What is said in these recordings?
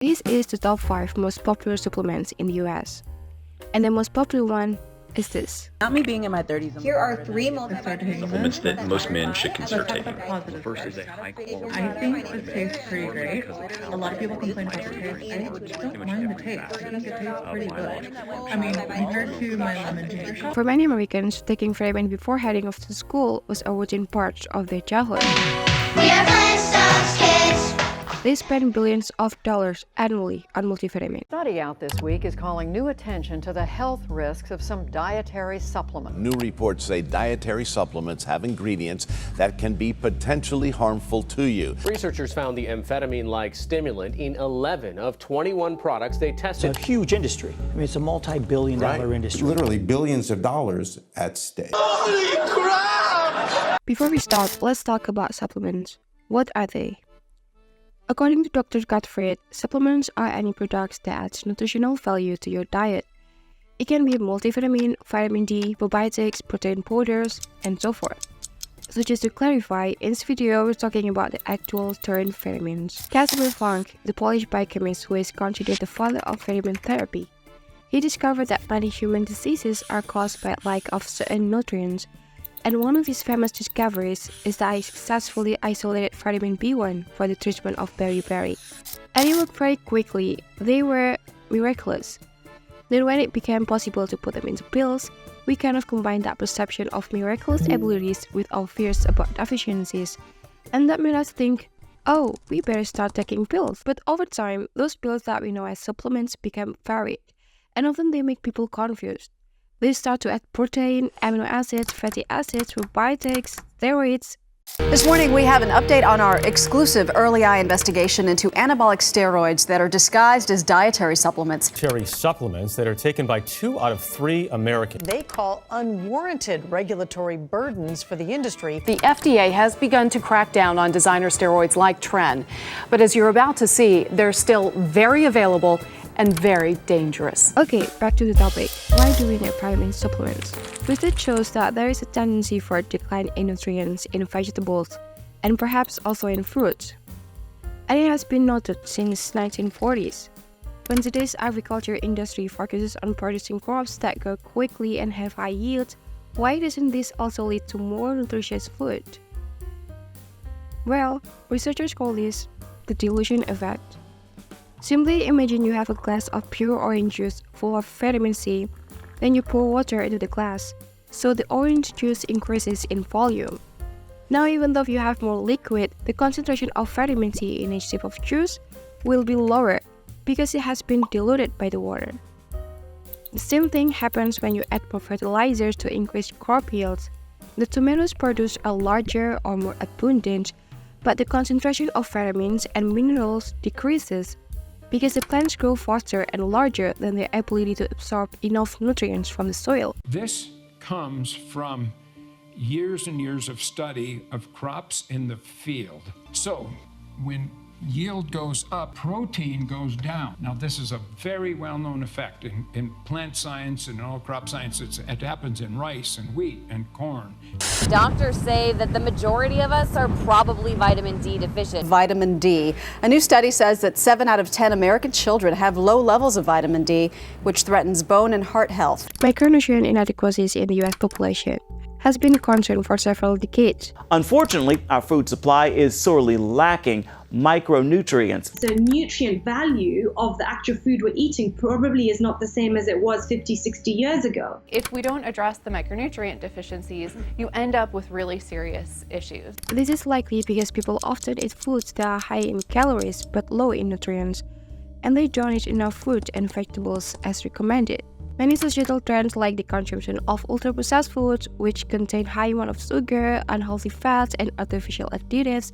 This is the top 5 most popular supplements in the US. And the most popular one is this. Not me being in my 30s. Here are 3 supplements that most men should consider taking. The first is a high quality. I think the taste pretty great. A lot of people complain about the taste. I don't mind the taste. I think it tastes pretty good. I mean, compared to my lemon tea. For many Americans, taking vitamin before heading off to school was a routine part of their childhood. We are Flintstones kids. They spend billions of dollars annually on multivitamin. A study out this week is calling new attention to the health risks of some dietary supplements. New reports say dietary supplements have ingredients that can be potentially harmful to you. Researchers found the amphetamine-like stimulant in 11 of 21 products they tested. It's a huge industry. I mean, it's a multi-billion-dollar industry. Literally billions of dollars at stake. Holy crap! Before we start, let's talk about supplements. What are they? According to Dr. Gottfried, supplements are any products that adds nutritional value to your diet. It can be multivitamin, vitamin D, probiotics, protein powders, and so forth. So just to clarify, in this video we're talking about the actual term vitamins. Casimir Funk, the Polish biochemist who is considered the father of vitamin therapy, he discovered that many human diseases are caused by lack of certain nutrients. And one of his famous discoveries is that he successfully isolated vitamin B1 for the treatment of beriberi. And it worked very quickly. They were miraculous. Then when it became possible to put them into pills, we kind of combined that perception of miraculous abilities with our fears about deficiencies. And that made us think, oh, we better start taking pills. But over time, those pills that we know as supplements became varied. And often they make people confused. They start to add protein, amino acids, fatty acids, probiotics, steroids. This morning, we have an update on our exclusive early eye investigation into anabolic steroids that are disguised as dietary supplements. Dietary supplements that are taken by 2 out of 3 Americans. They call unwarranted regulatory burdens for the industry. The FDA has begun to crack down on designer steroids like Tren. But as you're about to see, they're still very available and very dangerous. Okay, back to the topic. Why do we need vitamin supplements? Research shows that there is a tendency for a decline in nutrients in vegetables and perhaps also in fruits. And it has been noted since 1940s. When today's agriculture industry focuses on producing crops that grow quickly and have high yield, why doesn't this also lead to more nutritious food? Well, researchers call this the dilution effect. Simply imagine you have a glass of pure orange juice full of vitamin C, then you pour water into the glass, so the orange juice increases in volume. Now even though you have more liquid, the concentration of vitamin C in each sip of juice will be lower because it has been diluted by the water. The same thing happens when you add more fertilizers to increase crop yields. The tomatoes produce a larger or more abundant, but the concentration of vitamins and minerals decreases because the plants grow faster and larger than their ability to absorb enough nutrients from the soil. This comes from years and years of study of crops in the field. So when yield goes up, protein goes down. Now this is a very well-known effect in plant science and all crop science. It happens in rice and wheat and corn. Doctors say that the majority of us are probably vitamin D deficient. Vitamin D. A new study says that 7 out of 10 American children have low levels of vitamin D, which threatens bone and heart health. Micronutrient inadequacies in the US population has been a concern for several decades. Unfortunately, our food supply is sorely lacking micronutrients. The nutrient value of the actual food we're eating probably is not the same as it was 50, 60 years ago. If we don't address the micronutrient deficiencies, you end up with really serious issues. This is likely because people often eat foods that are high in calories but low in nutrients, and they don't eat enough fruit and vegetables as recommended. Many societal trends like the consumption of ultra-processed foods, which contain high amount of sugar, unhealthy fats, and artificial additives,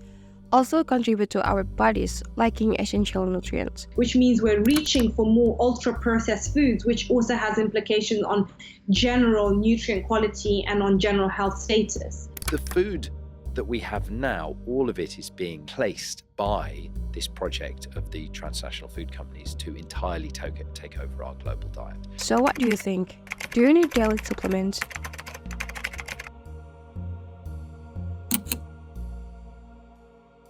also contribute to our bodies lacking essential nutrients. Which means we're reaching for more ultra-processed foods, which also has implications on general nutrient quality and on general health status. The food that we have now, all of it is being placed by this project of the transnational food companies to entirely take over our global diet. So what do you think? Do you need daily supplements?